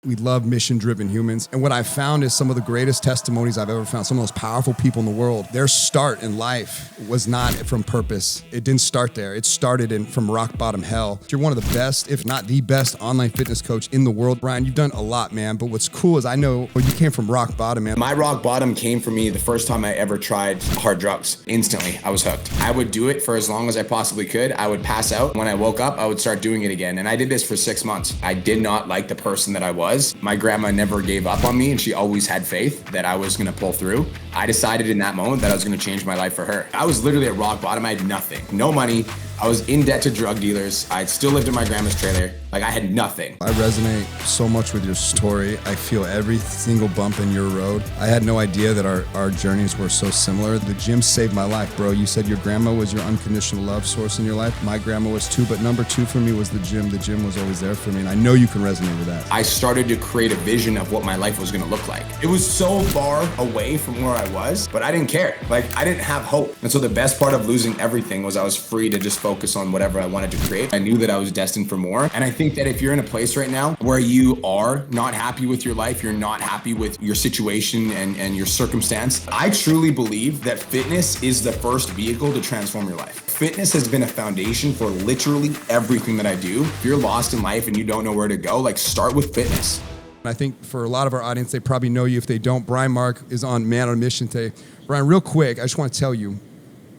We love mission-driven humans. And what I found is some of the greatest testimonies I've ever found, some of the most powerful people in the world, their start in life was not from purpose. It didn't start there. It started from rock bottom hell. You're one of the best, if not the best, online fitness coach in the world. Brian, you've done a lot, man. But what's cool is I know you came from rock bottom, man. My rock bottom came for me the first time I ever tried hard drugs. Instantly, I was hooked. I would do it for as long as I possibly could. I would pass out. When I woke up, I would start doing it again. And I did this for 6 months. I did not like the person that I was. My grandma never gave up on me, and she always had faith that I was gonna pull through. I decided in that moment that I was gonna change my life for her. I was literally at rock bottom. I had nothing, no money. I was in debt to drug dealers. I still lived in my grandma's trailer. Like, I had nothing. I resonate so much with your story. I feel every single bump in your road. I had no idea that our journeys were so similar. The gym saved my life, bro. You said your grandma was your unconditional love source in your life. My grandma was too, but number two for me was the gym. The gym was always there for me, and I know you can resonate with that. I started to create a vision of what my life was gonna look like. It was so far away from where I was, but I didn't care. Like, I didn't have hope. And so the best part of losing everything was I was free to just focus on whatever I wanted to create. I knew that I was destined for more. And I think that if you're in a place right now where you are not happy with your life, you're not happy with your situation and your circumstance, I truly believe that fitness is the first vehicle to transform your life. Fitness has been a foundation for literally everything that I do. If you're lost in life and you don't know where to go, like, start with fitness. I think for a lot of our audience, they probably know you. If they don't, Brian Mark is on Man on a Mission today. Brian, real quick, I just want to tell you,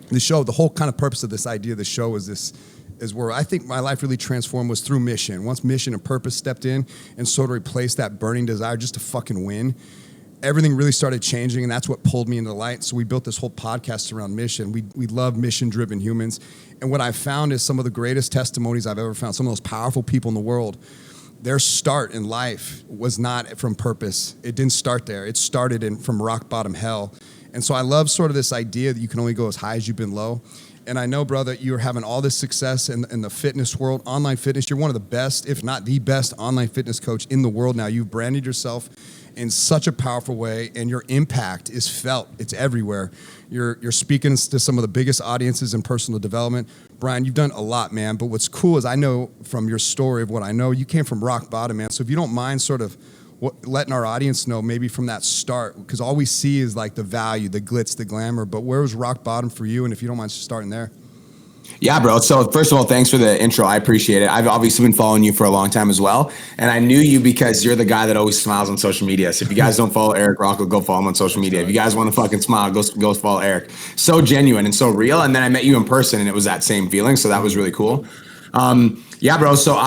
the show, the whole kind of purpose of this idea of the show is where I think my life really transformed was through mission. Once mission and purpose stepped in and sort of replaced that burning desire just to fucking win, everything really started changing, and that's what pulled me into the light. So we built this whole podcast around mission. We love mission-driven humans. And what I found is some of the greatest testimonies I've ever found, some of the most powerful people in the world, their start in life was not from purpose. It didn't start there. It started from rock bottom hell. And so I love sort of this idea that you can only go as high as you've been low. And I know, brother, you're having all this success in the fitness world, online fitness. You're one of the best, if not the best, online fitness coach in the world now. You've branded yourself in such a powerful way, and your impact is felt. It's everywhere. You're speaking to some of the biggest audiences in personal development. Brian, you've done a lot, man. But what's cool is I know from your story of what I know, you came from rock bottom, man. So if you don't mind sort of letting our audience know maybe from that start, because all we see is like the value, the glitz, the glamour, but where was rock bottom for you? And if you don't mind starting there. Yeah, bro. So first of all, thanks for the intro. I appreciate it. I've obviously been following you for a long time as well. And I knew you because you're the guy that always smiles on social media. So if you guys don't follow Eric Rocco, go follow him on social media. If you guys want to fucking smile, go follow Eric. So genuine and so real. And then I met you in person and it was that same feeling. So that was really cool. Yeah, bro. So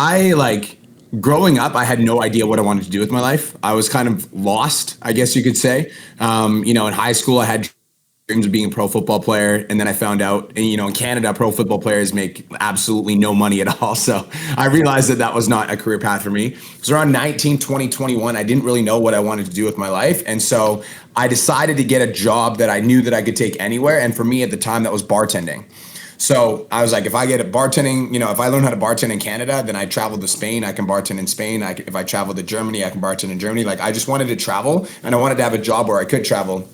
growing up, I had no idea what I wanted to do with my life. I was kind of lost, I guess you could say. In high school, I had dreams of being a pro football player. And then I found out, in Canada, pro football players make absolutely no money at all. So I realized that was not a career path for me. So around 19, 20, 21, I didn't really know what I wanted to do with my life. And so I decided to get a job that I knew that I could take anywhere. And for me at the time, that was bartending. So I was like, if I get a bartending, if I learn how to bartend in Canada, then I travel to Spain, I can bartend in Spain. If I travel to Germany, I can bartend in Germany. Like, I just wanted to travel and I wanted to have a job where I could travel.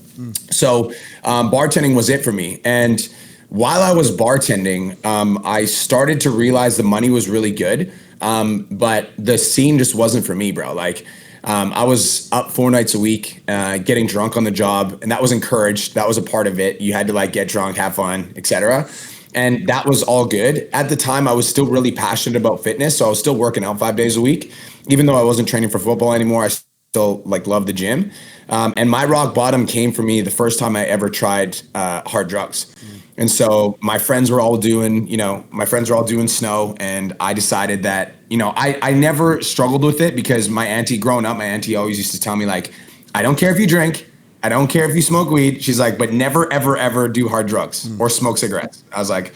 So bartending was it for me. And while I was bartending, I started to realize the money was really good. But the scene just wasn't for me, bro. Like, I was up 4 nights a week, getting drunk on the job, and that was encouraged. That was a part of it. You had to get drunk, have fun, etc. And that was all good. At the time, I was still really passionate about fitness. So I was still working out 5 days a week. Even though I wasn't training for football anymore, I still loved the gym. And my rock bottom came for me the first time I ever tried hard drugs. And so my friends were all doing snow, and I decided that, I never struggled with it because growing up, my auntie always used to tell me, like, I don't care if you drink, I don't care if you smoke weed. She's like, but never, ever, ever do hard drugs or smoke cigarettes. I was like,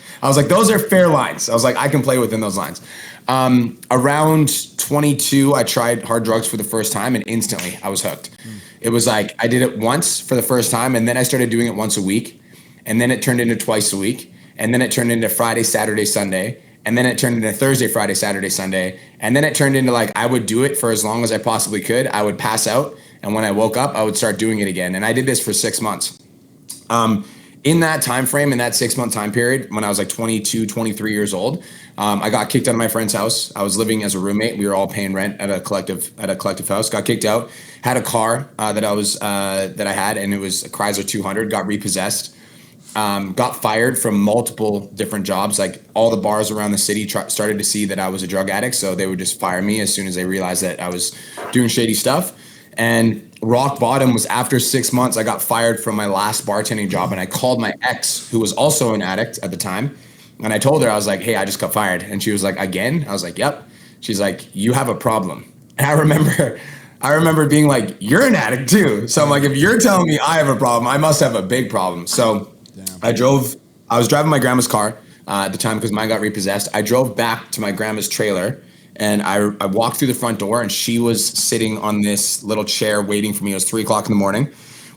those are fair lines. I was like, I can play within those lines. Around 22, I tried hard drugs for the first time, and instantly I was hooked. It was like, I did it once for the first time, and then I started doing it once a week. And then it turned into twice a week. And then it turned into Friday, Saturday, Sunday. And then it turned into Thursday, Friday, Saturday, Sunday. And then it turned into I would do it for as long as I possibly could. I would pass out. And when I woke up, I would start doing it again. And I did this for 6 months. in that time frame, in that 6 month time period, when I was like 22, 23 years old, I got kicked out of my friend's house. I was living as a roommate. We were all paying rent at a collective house. Got kicked out. Had a car that I had, and it was a Chrysler 200. Got repossessed. Got fired from multiple different jobs. Like all the bars around the city started to see that I was a drug addict, so they would just fire me as soon as they realized that I was doing shady stuff. And rock bottom was after 6 months, I got fired from my last bartending job, and I called my ex, who was also an addict at the time, and I told her, I was like, "Hey, I just got fired," and she was like, "Again?" I was like, "Yep." She's like, "You have a problem." And I remember being like, "You're an addict too." So I'm like, if you're telling me I have a problem, I must have a big problem. So I was driving my grandma's car at the time because mine got repossessed. I drove back to my grandma's trailer, and I walked through the front door, and she was sitting on this little chair waiting for me. It was 3 o'clock in the morning,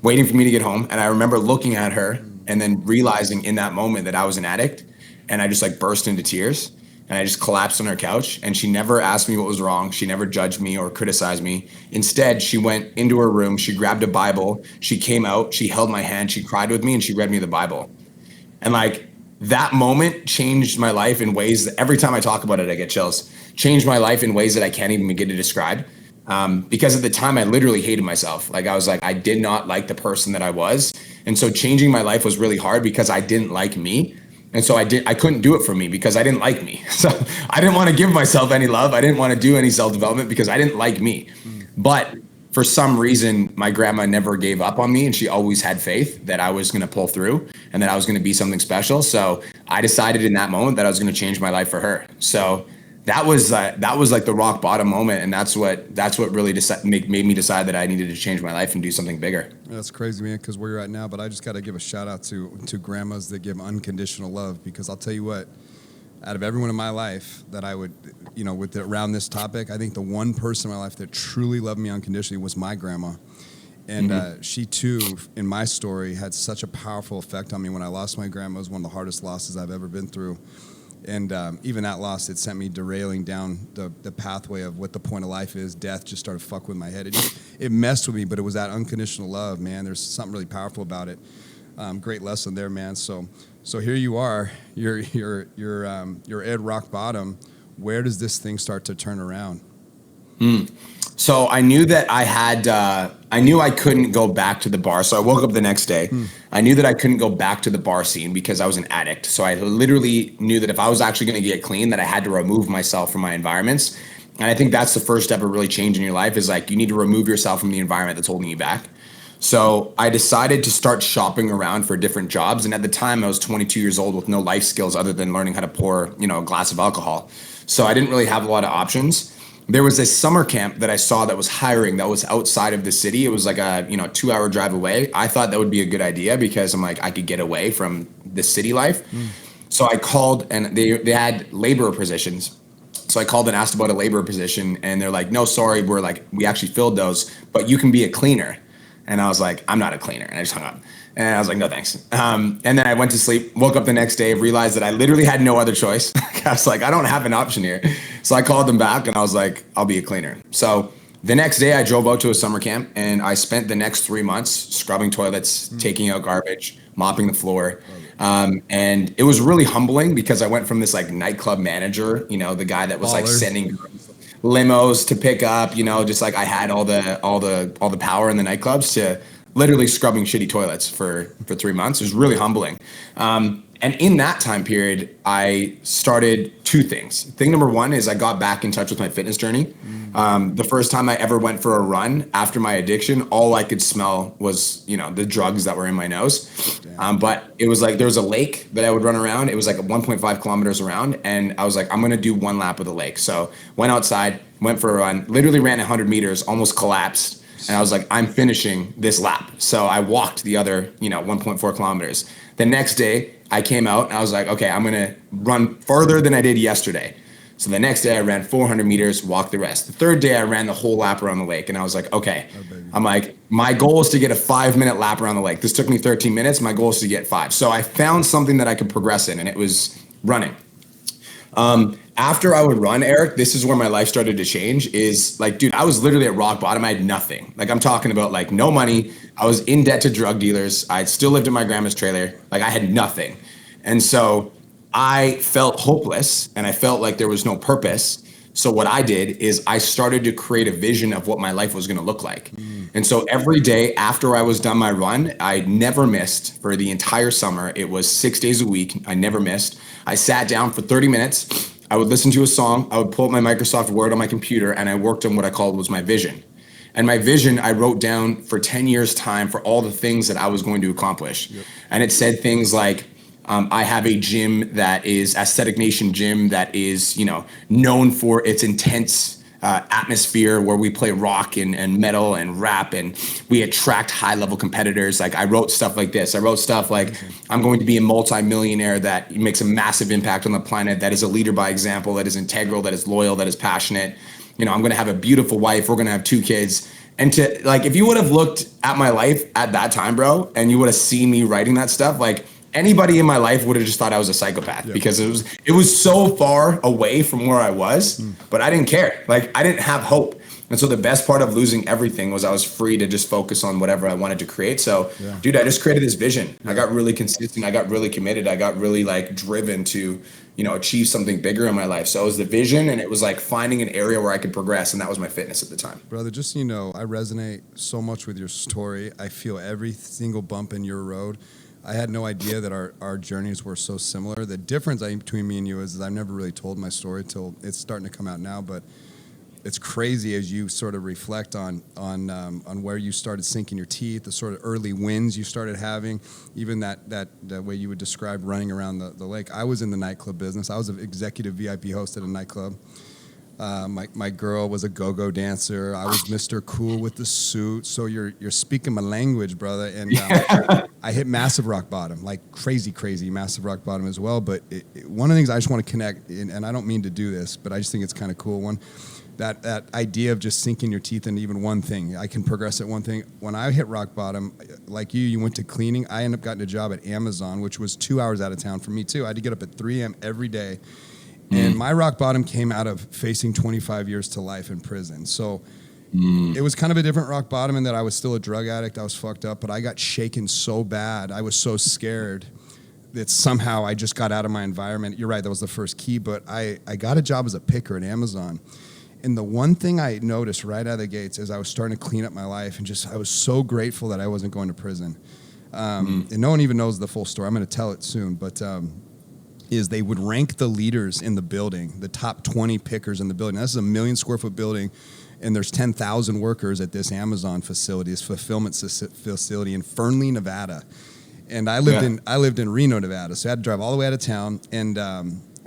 waiting for me to get home. And I remember looking at her and then realizing in that moment that I was an addict, and I just like burst into tears, and I just collapsed on her couch. And she never asked me what was wrong. She never judged me or criticized me. Instead, she went into her room, she grabbed a Bible, she came out, she held my hand, she cried with me, and she read me the Bible. And like that moment changed my life in ways that every time I talk about it, I get chills. Changed my life in ways that I can't even begin to describe. Because at the time I literally hated myself. Like I was like, I did not like the person that I was. And so changing my life was really hard because I didn't like me. And so I couldn't do it for me because I didn't like me. So I didn't want to give myself any love. I didn't want to do any self-development because I didn't like me. But for some reason, my grandma never gave up on me, and she always had faith that I was going to pull through and that I was going to be something special. So I decided in that moment that I was going to change my life for her. So that was like the rock bottom moment, and that's what really made me decide that I needed to change my life and do something bigger. That's crazy, man, because where you're at now. But I just got to give a shout out to grandmas that give unconditional love, because I'll tell you what, out of everyone in my life that I would, around this topic, I think the one person in my life that truly loved me unconditionally was my grandma. And she too, in my story, had such a powerful effect on me. When I lost my grandma, it was one of the hardest losses I've ever been through. And even that loss, it sent me derailing down the pathway of what the point of life is. Death just started fucking with my head. It messed with me, but it was that unconditional love, man. There's something really powerful about it. Great lesson there, man. So here you are. You're at rock bottom. Where does this thing start to turn around? So I knew that I knew I couldn't go back to the bar. So I woke up the next day. I knew that I couldn't go back to the bar scene because I was an addict. So I literally knew that if I was actually going to get clean, that I had to remove myself from my environments. And I think that's the first step of really changing your life, is like you need to remove yourself from the environment that's holding you back. So I decided to start shopping around for different jobs. And at the time I was 22 years old with no life skills other than learning how to pour, a glass of alcohol. So I didn't really have a lot of options. There was this summer camp that I saw that was hiring, that was outside of the city. It was like a 2-hour drive away. I thought that would be a good idea because I'm like, I could get away from the city life. So I called, and they had laborer positions. So I called and asked about a laborer position, and they're like, no, sorry, we actually filled those, but you can be a cleaner. And I was like, I'm not a cleaner. And I just hung up. And I was like, no, thanks. And then I went to sleep, woke up the next day, realized that I literally had no other choice. I was like, I don't have an option here. So I called them back, and I was like, I'll be a cleaner. So the next day I drove out to a summer camp, and I spent the next 3 months scrubbing toilets, taking out garbage, mopping the floor. And it was really humbling because I went from this like nightclub manager, the guy that was like sending limos to pick up, just like I had all the power in the nightclubs, to literally scrubbing shitty toilets for 3 months. It was really humbling. And in that time period, I started two things. Thing number one is I got back in touch with my fitness journey. The first time I ever went for a run after my addiction, all I could smell was, the drugs that were in my nose. But it was like, there was a lake that I would run around. It was like 1.5 kilometers around. And I was like, I'm going to do one lap of the lake. So went outside, went for a run, literally ran 100 meters, almost collapsed. And I was like, I'm finishing this lap. So I walked the other, 1.4 kilometers. The next day I came out and I was like, okay, I'm going to run further than I did yesterday. So the next day I ran 400 meters, walked the rest. The third day I ran the whole lap around the lake, and I was like, okay, I'm like, my goal is to get a 5-minute lap around the lake. This took me 13 minutes. My goal is to get 5. So I found something that I could progress in, and it was running. after I would run, Eric, this is where my life started to change. Is like, dude, I was literally at rock bottom. I had nothing. Like, I'm talking about like no money. I was in debt to drug dealers. I still lived in my grandma's trailer. Like, I had nothing. And so I felt hopeless and I felt like there was no purpose. So what I did is I started to create a vision of what my life was going to look like. And so every day after I was done my run, I never missed for the entire summer. It was 6 days a week. I never missed. I sat down for 30 minutes. I would listen to a song. I would pull up my Microsoft Word on my computer and I worked on what I called was my vision. And my vision, I wrote down for 10 years time for all the things that I was going to accomplish. Yep. And it said things like, I have a gym that is Aesthetic Nation gym that is, known for its intense atmosphere where we play rock and metal and rap and we attract high level competitors. Like I wrote stuff like this. I wrote stuff like I'm going to be a multi-millionaire that makes a massive impact on the planet, that is a leader by example, that is integral, that is loyal, that is passionate. I'm going to have a beautiful wife. We're going to have 2 kids. And to like, if you would have looked at my life at that time, bro, and you would have seen me writing that stuff, like, anybody in my life would have just thought I was a psychopath because it was so far away from where I was, but I didn't care. Like I didn't have hope. And so the best part of losing everything was I was free to just focus on whatever I wanted to create. So dude, I just created this vision. I got really consistent. I got really committed. I got really like driven to, achieve something bigger in my life. So it was the vision and it was like finding an area where I could progress. And that was my fitness at the time. Brother, just, I resonate so much with your story. I feel every single bump in your road. I had no idea that our journeys were so similar. The difference between me and you is I've never really told my story till it's starting to come out now. But it's crazy as you sort of reflect on where you started sinking your teeth, the sort of early wins you started having, even that way you would describe running around the lake. I was in the nightclub business. I was an executive VIP host at a nightclub. My girl was a go-go dancer. I was Mr. Cool with the suit. So you're speaking my language, brother. And I hit massive rock bottom, like crazy massive rock bottom as well. But one of the things I just want to connect, and I don't mean to do this, but I just think it's kind of cool. That idea of just sinking your teeth into even one thing. I can progress at one thing. When I hit rock bottom, like you went to cleaning. I ended up getting a job at Amazon, which was 2 hours out of town for me too. I had to get up at 3 a.m. every day. And my rock bottom came out of facing 25 years to life in prison. So it was kind of a different rock bottom in that I was still a drug addict. I was fucked up, but I got shaken so bad. I was so scared that somehow I just got out of my environment. You're right, that was the first key, but I got a job as a picker at Amazon. And the one thing I noticed right out of the gates is I was starting to clean up my life and I was so grateful that I wasn't going to prison. And no one even knows the full story. I'm going to tell it soon, but is they would rank the leaders in the building, the top 20 pickers in the building. Now, this is a 1 million square foot building, and there's 10,000 workers at this Amazon facility, this fulfillment facility in Fernley, Nevada. And I lived in Reno, Nevada, so I had to drive all the way out of town. And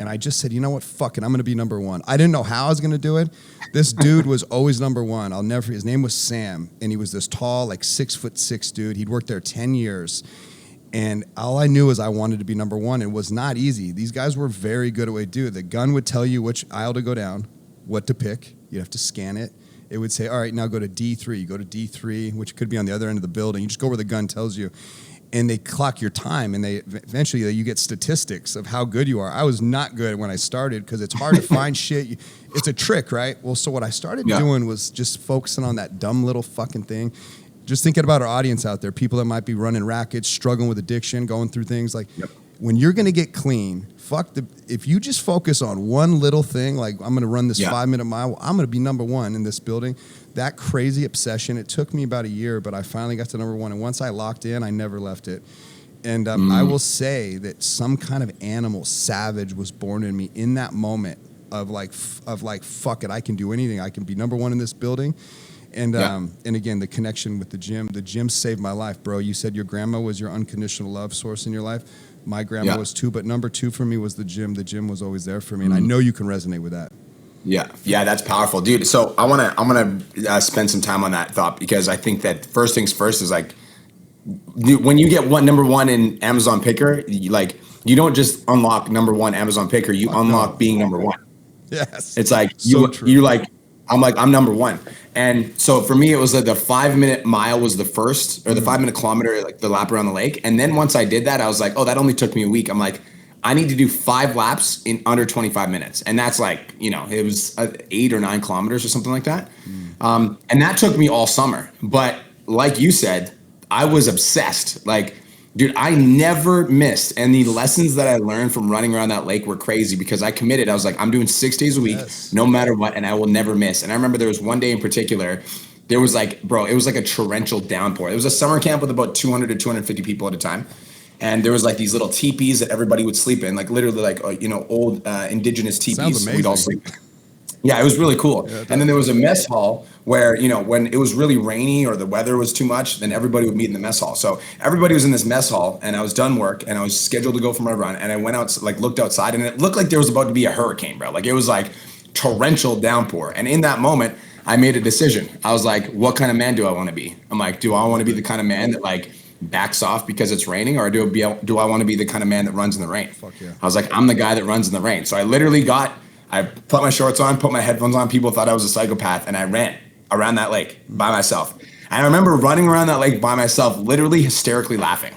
I just said, you know what, fuck it, I'm going to be number one. I didn't know how I was going to do it. This dude was always number one. I'll never forget. His name was Sam, and he was this tall, like 6'6" dude. He'd worked there 10 years. And all I knew was I wanted to be number one. It was not easy. These guys were very good at what they do. The gun would tell you which aisle to go down, what to pick. You'd have to scan it. It would say, all right, now go to D3. You go to D3, which could be on the other end of the building. You just go where the gun tells you. And they clock your time, and eventually you get statistics of how good you are. I was not good when I started because it's hard to find shit. It's a trick, right? Well, so what I started doing was just focusing on that dumb little fucking thing. Just thinking about our audience out there, people that might be running rackets, struggling with addiction, going through things like when you're going to get clean, if you just focus on one little thing, like I'm going to run this 5-minute mile, I'm going to be number one in this building. That crazy obsession, it took me about a year, but I finally got to number one. And once I locked in, I never left it. And I will say that some kind of animal, savage, was born in me in that moment of like, fuck it, I can do anything. I can be number one in this building. And again, the connection with the gym saved my life, bro. You said your grandma was your unconditional love source in your life. My grandma was too, but number two for me was the gym. The gym was always there for me, and I know you can resonate with that. Yeah, that's powerful, dude. So I'm gonna spend some time on that thought because I think that first things first is like when you get number one in Amazon Picker, you don't just unlock number one Amazon Picker, you unlock being number one. Yes, it's like I'm number one. And so for me, it was like the 5-minute mile was the first, or the 5-minute kilometer, like the lap around the lake. And then once I did that, I was like, oh, that only took me a week. I'm like, I need to do 5 laps in under 25 minutes. And that's like, it was 8 or 9 kilometers or something like that. And that took me all summer. But like you said, I was obsessed. Like, dude, I never missed. And the lessons that I learned from running around that lake were crazy because I committed. I was like, I'm doing 6 days a week, no matter what, and I will never miss. And I remember there was one day in particular, there was like, bro, it was like a torrential downpour. It was a summer camp with about 200 to 250 people at a time. And there was like these little teepees that everybody would sleep in, like literally like, old indigenous teepees. We'd all sleep. Yeah, it was really cool. Yeah, and then there was a mess hall where, when it was really rainy or the weather was too much, then everybody would meet in the mess hall. So everybody was in this mess hall and I was done work and I was scheduled to go for my run. And I went out, like looked outside and it looked like there was about to be a hurricane, bro. Like it was like torrential downpour. And in that moment, I made a decision. I was like, what kind of man do I want to be? I'm like, do I want to be the kind of man that like backs off because it's raining, or do I want to be the kind of man that runs in the rain? Fuck yeah. I was like, I'm the guy that runs in the rain. So I literally I put my shorts on, put my headphones on. People thought I was a psychopath, and I ran around that lake by myself. And I remember running around that lake by myself, literally hysterically laughing.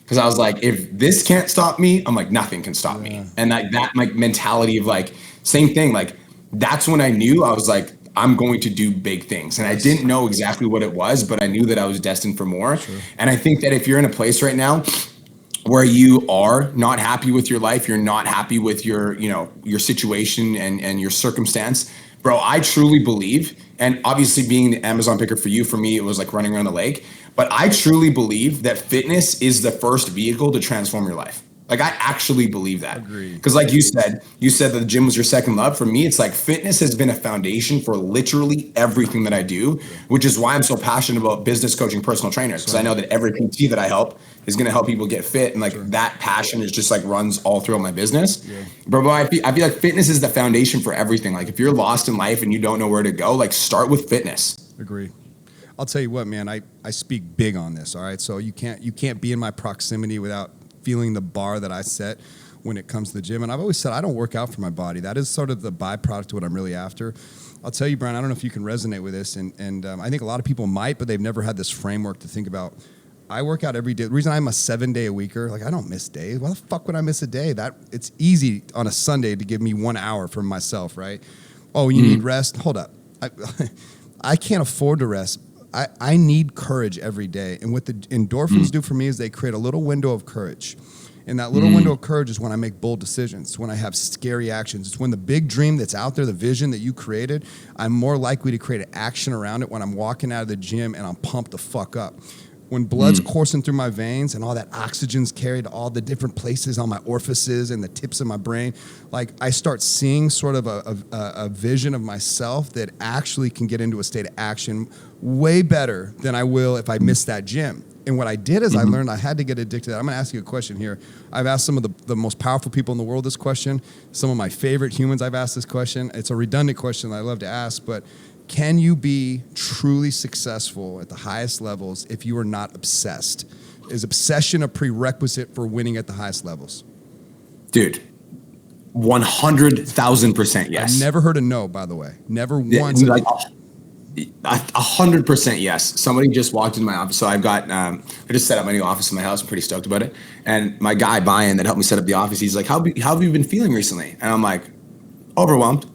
Because I was like, if this can't stop me, I'm like, nothing can stop me. And like that like mentality of like, same thing, like that's when I knew I was like, I'm going to do big things. And I didn't know exactly what it was, but I knew that I was destined for more. Sure. And I think that if you're in a place right now where you are not happy with your life, you're not happy with your situation and your circumstance, bro, I truly believe, and obviously being the Amazon picker for you, for me, it was like running around the lake, but I truly believe that fitness is the first vehicle to transform your life. Like I actually believe that. Because like you said that the gym was your second love. For me, it's like fitness has been a foundation for literally everything that I do, which is why I'm so passionate about business coaching personal trainers. Because I know that every PT that I help is going to help people get fit. And like that passion is just like runs all throughout my business. Yeah. But I feel like fitness is the foundation for everything. Like if you're lost in life and you don't know where to go, like start with fitness. Agree. I'll tell you what, man, I speak big on this. All right. So you can't be in my proximity without feeling the bar that I set when it comes to the gym. And I've always said I don't work out for my body. That is sort of the byproduct of what I'm really after. I'll tell you, Brian, I don't know if you can resonate with this, and I think a lot of people might, but they've never had this framework to think about. I work out every day. The reason I'm a 7-day-a-weeker, like I don't miss days. Why the fuck would I miss a day? It's easy on a Sunday to give me 1 hour for myself, right? Oh, you need rest? Hold up. I can't afford to rest. I need courage every day. And what the endorphins do for me is they create a little window of courage. And that little window of courage is when I make bold decisions, when I have scary actions. It's when the big dream that's out there, the vision that you created, I'm more likely to create an action around it when I'm walking out of the gym and I'm pumped the fuck up. When blood's coursing through my veins and all that oxygen's carried to all the different places on my orifices and the tips of my brain, like I start seeing sort of a vision of myself that actually can get into a state of action way better than I will if I miss that gym. And what I did is I learned I had to get addicted to that. I'm going to ask you a question here. I've asked some of the most powerful people in the world this question. Some of my favorite humans I've asked this question. It's a redundant question that I love to ask, but can you be truly successful at the highest levels if you are not obsessed? Is obsession a prerequisite for winning at the highest levels? Dude, 100,000% yes. I've never heard a no, by the way. Never once. Like 100% yes. Somebody just walked into my office. So I've got, I just set up my new office in my house. I'm pretty stoked about it. And my guy, Brian, that helped me set up the office, he's like, how have you been feeling recently? And I'm like, overwhelmed.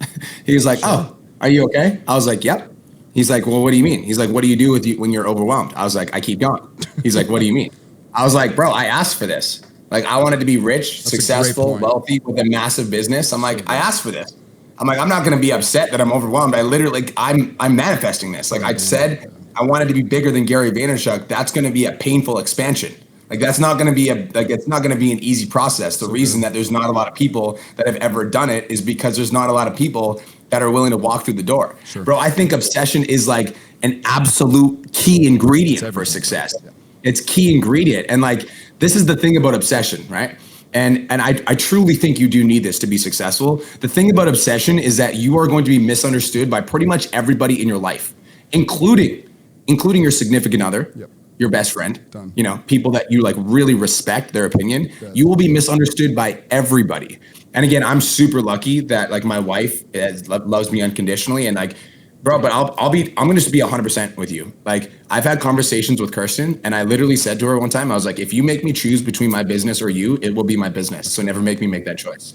He was like, oh, are you okay? I was like, yep. He's like, well, what do you mean? He's like, what do you do when you're overwhelmed? I was like, I keep going. He's like, what do you mean? I was like, bro, I asked for this. Like, I wanted to be rich, successful, wealthy with a massive business. I'm like, I asked for this. I'm like, I'm not going to be upset that I'm overwhelmed. I literally, like, I'm manifesting this. Like I said, I wanted to be bigger than Gary Vaynerchuk. That's going to be a painful expansion. Like that's not going to be it's not going to be an easy process. The reason that there's not a lot of people that have ever done it is because there's not a lot of people that are willing to walk through the door. Sure. Bro, I think obsession is like an absolute key ingredient for success. Yeah. It's key ingredient. And like, this is the thing about obsession, right? And I truly think you do need this to be successful. The thing about obsession is that you are going to be misunderstood by pretty much everybody in your life, including your significant other, your best friend, people that you like really respect their opinion. You will be misunderstood by everybody. And again, I'm super lucky that like my wife loves me unconditionally. And like, Bro, but I'm gonna just be 100% with you. Like, I've had conversations with Kirsten, and I literally said to her one time, I was like, if you make me choose between my business or you, it will be my business. So never make me make that choice.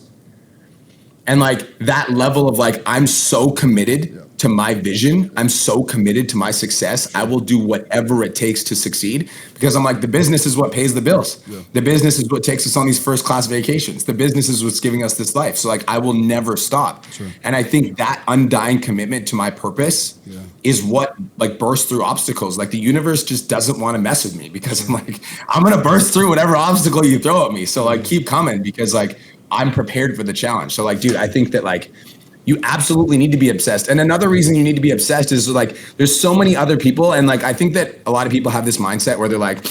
And like that level of like, I'm so committed to my vision. I'm so committed to my success. I will do whatever it takes to succeed, because I'm like, the business is what pays the bills. Yeah. The business is what takes us on these first class vacations. The business is what's giving us this life. So like, I will never stop. Sure. And I think that undying commitment to my purpose is what like bursts through obstacles. Like the universe just doesn't want to mess with me, because I'm like, I'm going to burst through whatever obstacle you throw at me. So like, keep coming, because like, I'm prepared for the challenge. So like, dude, I think that like you absolutely need to be obsessed. And another reason you need to be obsessed is like, there's so many other people. And like, I think that a lot of people have this mindset where they're like,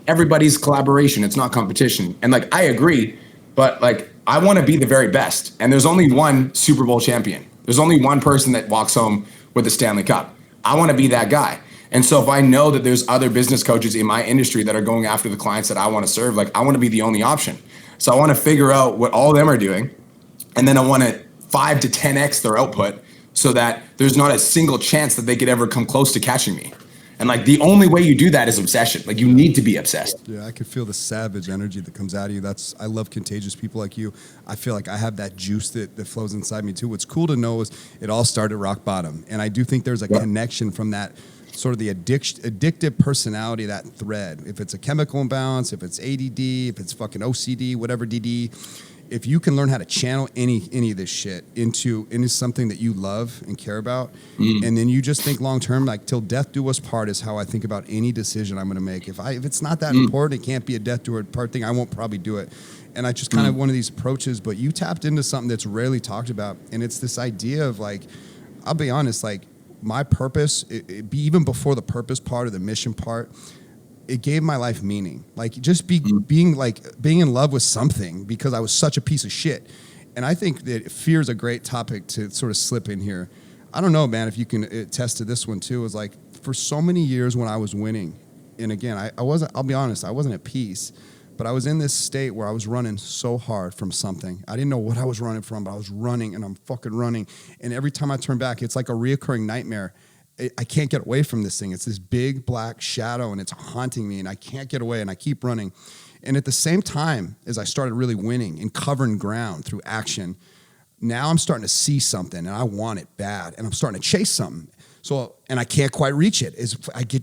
everybody's collaboration. It's not competition. And like, I agree, but like, I want to be the very best. And there's only one Super Bowl champion. There's only one person that walks home with the Stanley Cup. I want to be that guy. And so if I know that there's other business coaches in my industry that are going after the clients that I want to serve, like I want to be the only option. So I want to figure out what all of them are doing. And then I want to 5 to 10x their output, so that there's not a single chance that they could ever come close to catching me. And like the only way you do that is obsession. Like you need to be obsessed. Yeah, I can feel the savage energy that comes out of you. I love contagious people like you. I feel like I have that juice that flows inside me too. What's cool to know is it all started at rock bottom. And I do think there's a connection from that sort of the addictive personality, that thread. If it's a chemical imbalance, if it's ADD, if it's fucking OCD, whatever DD, if you can learn how to channel any of this shit into something that you love and care about, and then you just think long term, like till death do us part is how I think about any decision I'm going to make. If it's not that important, it can't be a death do us part thing, I won't probably do it. And I just kind of one of these approaches, but you tapped into something that's rarely talked about, and it's this idea of like, I'll be honest, like my purpose, even before the purpose part or the mission part, it gave my life meaning. Like just being in love with something, because I was such a piece of shit. And I think that fear is a great topic to sort of slip in here. I don't know, man, if you can attest to this one too. Is like for so many years when I was winning, and again, I wasn't, I'll be honest, I wasn't at peace, but I was in this state where I was running so hard from something. I didn't know what I was running from, but I was running, and I'm fucking running. And every time I turn back, it's like a reoccurring nightmare. I can't get away from this thing. It's this big black shadow, and it's haunting me, and I can't get away, and I keep running. And at the same time, as I started really winning and covering ground through action, now I'm starting to see something, and I want it bad, and I'm starting to chase something. So, and I can't quite reach it.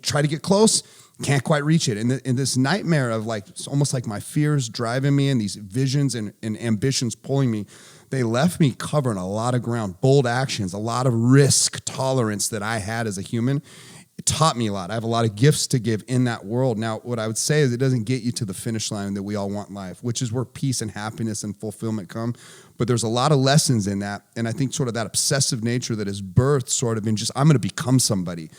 Try to get close, can't quite reach it. And this nightmare of like, it's almost like my fears driving me, and these visions and ambitions pulling me, they left me covering a lot of ground, bold actions, a lot of risk tolerance that I had as a human. It taught me a lot. I have a lot of gifts to give in that world. Now, what I would say is it doesn't get you to the finish line that we all want in life, which is where peace and happiness and fulfillment come. But there's a lot of lessons in that. And I think sort of that obsessive nature that is birthed sort of in just, I'm going to become somebody.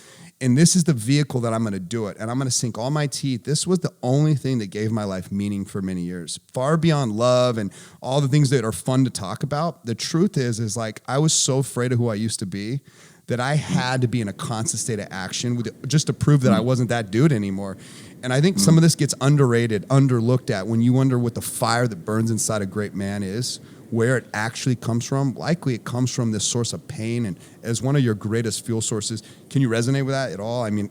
And this is the vehicle that I'm going to do it. And I'm going to sink all my teeth. This was the only thing that gave my life meaning for many years, far beyond love and all the things that are fun to talk about. The truth is like, I was so afraid of who I used to be that I had to be in a constant state of action just to prove that I wasn't that dude anymore. And I think some of this gets underrated, underlooked at when you wonder what the fire that burns inside a great man is, where it actually comes from. Likely it comes from this source of pain, and as one of your greatest fuel sources. Can you resonate with that at all? I mean,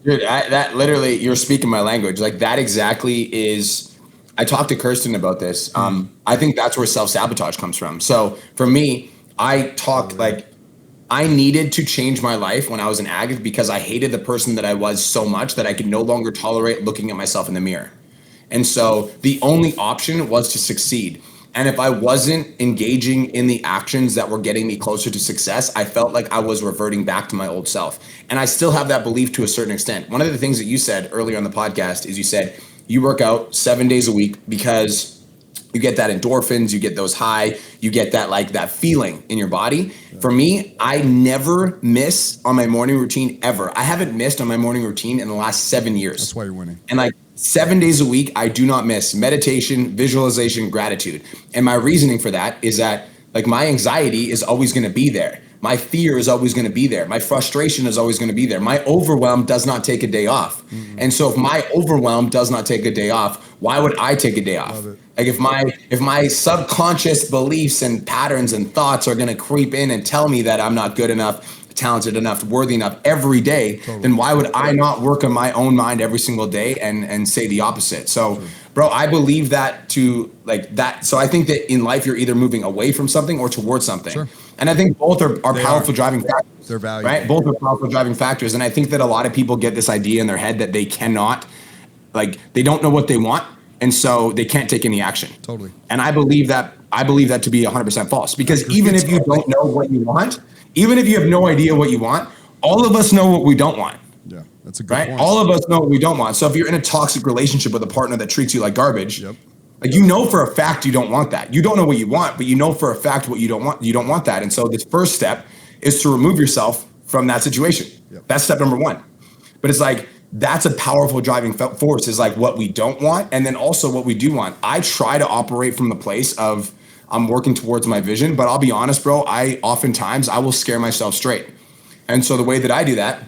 dude, that literally, you're speaking my language. Like that exactly is, I talked to Kirsten about this. I think that's where self-sabotage comes from. So for me, I needed to change my life when I was an addict because I hated the person that I was so much that I could no longer tolerate looking at myself in the mirror. And so the only option was to succeed. And if I wasn't engaging in the actions that were getting me closer to success, I felt like I was reverting back to my old self. And I still have that belief to a certain extent. One of the things that you said earlier on the podcast is you said you work out 7 days a week because you get that endorphins, you get those high, you get that like that feeling in your body. Yeah. For me, I never miss on my morning routine ever. I haven't missed on my morning routine in the last 7 years. That's why you're winning. And like 7 days a week, I do not miss meditation, visualization, gratitude. And my reasoning for that is that like my anxiety is always going to be there. My fear is always going to be there. My frustration is always going to be there. My overwhelm does not take a day off. Mm-hmm. And so if my overwhelm does not take a day off, why would I take a day off? Like if my subconscious beliefs and patterns and thoughts are going to creep in and tell me that I'm not good enough, talented enough, worthy enough every day, then why would I not work on my own mind every single day and say the opposite? So, bro, I believe that to like that. So I think that in life, you're either moving away from something or towards something. Sure. And I think both are powerful driving factors. They're valuable. Right? Both are powerful driving factors. And I think that a lot of people get this idea in their head that they cannot, like, they don't know what they want. And so they can't take any action. Totally. And I believe that to be 100% false, because even if you don't know what you want, even if you have no idea what you want, all of us know what we don't want. Yeah, that's a good point. All of us know what we don't want. So if you're in a toxic relationship with a partner that treats you like garbage, Yep. like, you know for a fact you don't want that. You don't know what you want, but you know for a fact what you don't want. You don't want that. And so the first step is to remove yourself from that situation. Yep. That's step number one. But it's like, that's a powerful driving force, is like what we don't want, and then also what we do want. I try to operate from the place of I'm working towards my vision, but I'll be honest, bro, I will scare myself straight. And so the way that I do that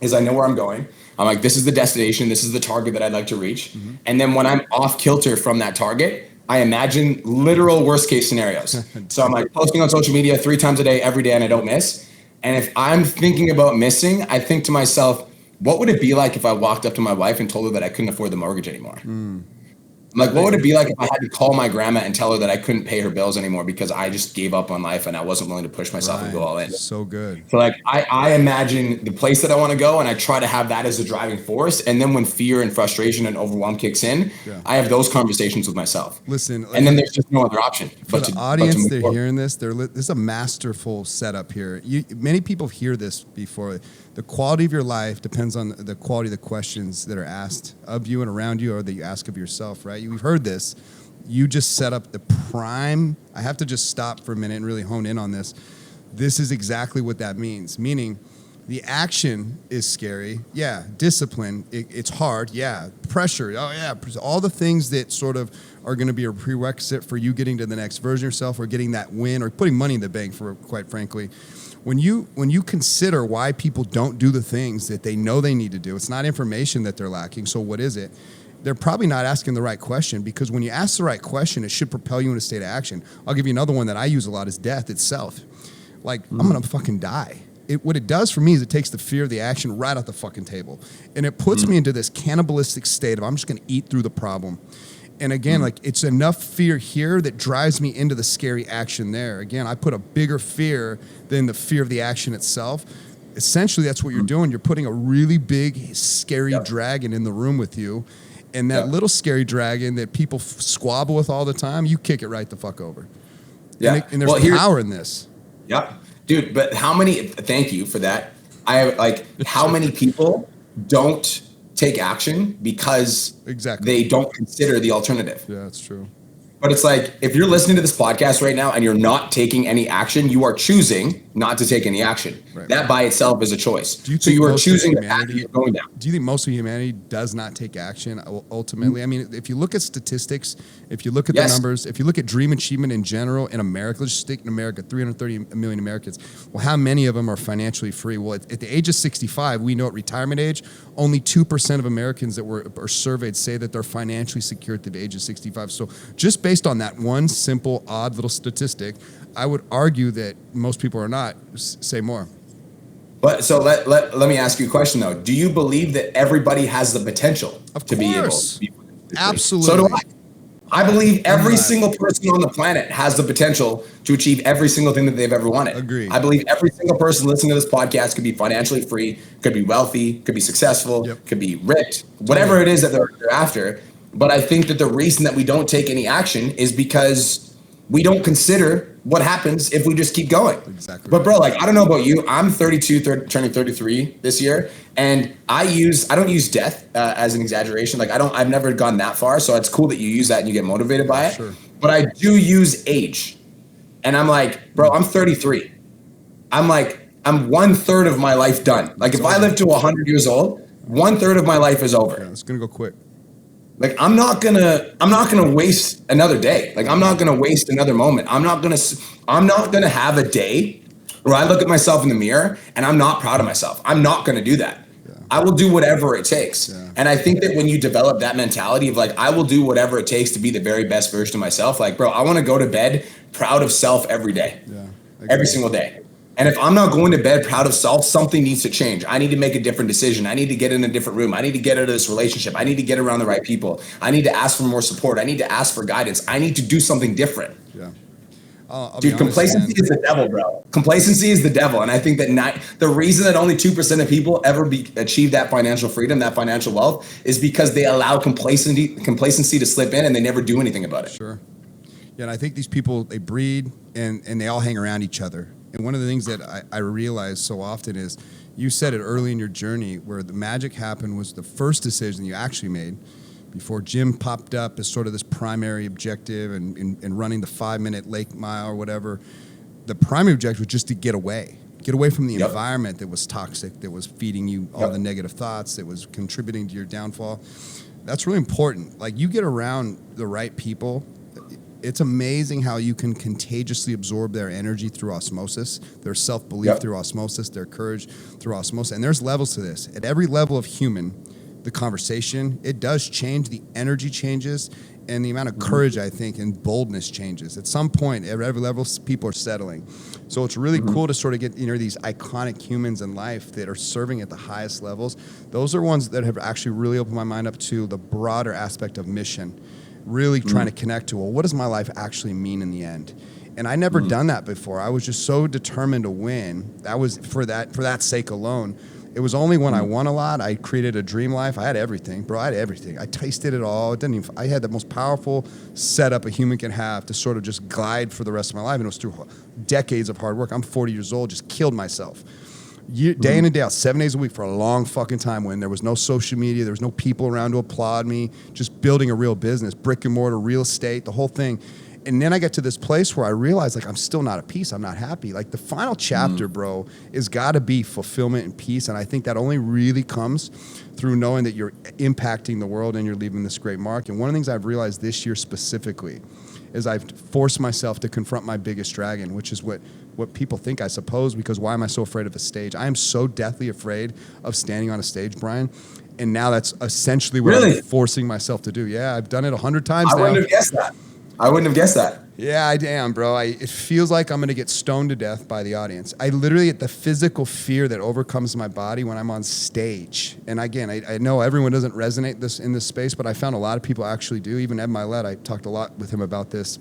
is I know where I'm going. I'm like, this is the destination, this is the target that I'd like to reach. Mm-hmm. And then when I'm off kilter from that target, I imagine literal worst case scenarios. So I'm like posting on social media 3 times a day, every day, and I don't miss. And if I'm thinking about missing, I think to myself, what would it be like if I walked up to my wife and told her that I couldn't afford the mortgage anymore? Like, what would it be like if I had to call my grandma and tell her that I couldn't pay her bills anymore because I just gave up on life and I wasn't willing to push myself and go all in? So good. So like, I imagine the place that I want to go, and I try to have that as a driving force. And then when fear and frustration and overwhelm kicks in, I have those conversations with myself. Listen, and then there's just no other option. For the audience, they're hearing this. This is a masterful setup here. Many people hear this before. The quality of your life depends on the quality of the questions that are asked of you and around you, or that you ask of yourself, right? We've heard this. You just set up the prime. I have to just stop for a minute and really hone in on this. This is exactly what that means. Meaning, the action is scary. Yeah. Discipline, it's hard. Yeah. Pressure. Oh, yeah. All the things that sort of are going to be a prerequisite for you getting to the next version of yourself, or getting that win, or putting money in the bank, for quite frankly. When you consider why people don't do the things that they know they need to do, it's not information that they're lacking. So what is it? They're probably not asking the right question, because when you ask the right question, it should propel you in a state of action. I'll give you another one that I use a lot, is death itself. Like, I'm going to fucking die. What it does for me is it takes the fear of the action right off the fucking table. And it puts me into this cannibalistic state of I'm just going to eat through the problem. And again, like, it's enough fear here that drives me into the scary action there. Again, I put a bigger fear than the fear of the action itself. Essentially, that's what you're doing. You're putting a really big, scary dragon in the room with you. And that little scary dragon that people squabble with all the time, you kick it right the fuck over. Yeah. And there's power in this. Yeah. Dude, but thank you for that. How many people don't take action because they don't consider the alternative? Yeah, that's true. But it's like, if you're listening to this podcast right now and you're not taking any action, you are choosing not to take any action. Right. That by itself is a choice. So you are choosing the path you're going down. Do you think most of humanity does not take action ultimately? I mean, if you look at statistics, if you look at the numbers, if you look at dream achievement in general in America, let's just stick in America, 330 million Americans. Well, how many of them are financially free? Well, at the age of 65, we know at retirement age, only 2% of Americans that are surveyed say that they're financially secure at the age of 65. So just based on that one simple, odd little statistic, I would argue that most people are not. Say more. But so let me ask you a question though. Do you believe that everybody has the potential to be able to be? Absolutely. So do I. I believe every single person on the planet has the potential to achieve every single thing that they've ever wanted. Agreed. I believe every single person listening to this podcast could be financially free, could be wealthy, could be successful, could be rich, whatever it is that they're after. But I think that the reason that we don't take any action is because we don't consider what happens if we just keep going. Exactly. But bro, like, I don't know about you. I'm 32, turning 33 this year. And I don't use death as an exaggeration. Like, I've never gone that far. So it's cool that you use that and you get motivated by it. Sure. But I do use age. And I'm like, bro, I'm 33. I'm 1/3 of my life done. Like, if I live to 100 years old, 1/3 of my life is over. Yeah, it's going to go quick. Like, I'm not gonna waste another day. Like, I'm not gonna waste another moment. I'm not gonna have a day where I look at myself in the mirror and I'm not proud of myself. I'm not gonna do that. Yeah. I will do whatever it takes. Yeah. And I think that when you develop that mentality of like, I will do whatever it takes to be the very best version of myself. Like, bro, I want to go to bed proud of self every day, every single day. And if I'm not going to bed proud of self, something needs to change. I need to make a different decision. I need to get in a different room. I need to get out of this relationship. I need to get around the right people. I need to ask for more support. I need to ask for guidance. I need to do something different. Yeah. I'll be Dude, honest, complacency man. is the devil, bro. Complacency is the devil. And I think that the reason that only 2% of people ever achieve that financial freedom, that financial wealth, is because they allow complacency to slip in and they never do anything about it. Sure. Yeah, and I think these people, they breed and they all hang around each other. And one of the things that I realize so often is, you said it early in your journey, where the magic happened was the first decision you actually made before gym popped up as sort of this primary objective and running the 5-minute lake mile or whatever. The primary objective was just to get away from the environment that was toxic, that was feeding you all the negative thoughts, that was contributing to your downfall. That's really important. Like, you get around the right people, it's amazing how you can contagiously absorb their energy through osmosis, their self-belief through osmosis, their courage through osmosis. And there's levels to this. At every level of human, the conversation, it does change, the energy changes, and the amount of courage, I think, and boldness changes. At some point, at every level, people are settling. So it's really cool to sort of get, these iconic humans in life that are serving at the highest levels. Those are ones that have actually really opened my mind up to the broader aspect of mission, really trying to connect to, well, what does my life actually mean in the end? And I never done that before. I was just so determined to win. That was for that sake alone. It was only when I won a lot, I created a dream life. I had everything, bro. I had everything. I tasted it all. I had the most powerful setup a human can have to sort of just glide for the rest of my life. And it was through decades of hard work. I'm 40 years old, just killed myself. Day in and day out, 7 days a week for a long fucking time, when there was no social media, there was no people around to applaud me, just building a real business, brick and mortar, real estate, the whole thing. And then I get to this place where I realize, like, I'm still not at peace. I'm not happy. Like, the final chapter, bro, is got to be fulfillment and peace. And I think that only really comes through knowing that you're impacting the world and you're leaving this great mark. And one of the things I've realized this year specifically is I've forced myself to confront my biggest dragon, which is what people think, I suppose, because why am I so afraid of a stage? I am so deathly afraid of standing on a stage, Brian. And now that's essentially what I'm forcing myself to do. Yeah, I've done it 100 times now. I wouldn't have guessed that. I wouldn't have guessed that. Yeah, I am, bro. It feels like I'm going to get stoned to death by the audience. I literally get the physical fear that overcomes my body when I'm on stage. And again, I know everyone doesn't resonate in this space, but I found a lot of people actually do. Even Ed Milet, I talked a lot with him about this.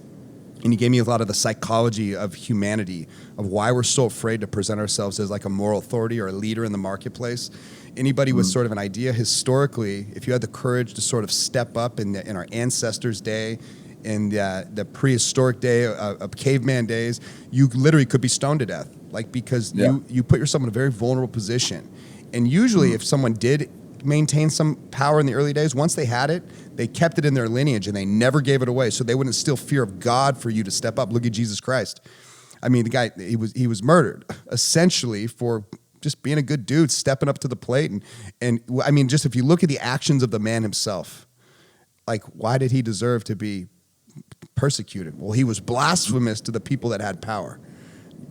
And he gave me a lot of the psychology of humanity, of why we're so afraid to present ourselves as like a moral authority or a leader in the marketplace. Anybody with sort of an idea historically, if you had the courage to sort of step up in our ancestors' day, in the prehistoric day of caveman days, you literally could be stoned to death, like, because you put yourself in a very vulnerable position. And usually if someone did maintain some power in the early days, once they had it, they kept it in their lineage and they never gave it away, so they wouldn't instill fear of God for you to step up. Look at Jesus Christ. I mean, the guy, he was murdered essentially for just being a good dude, stepping up to the plate. And I mean, just if you look at the actions of the man himself, like, why did he deserve to be persecuted? Well, he was blasphemous to the people that had power.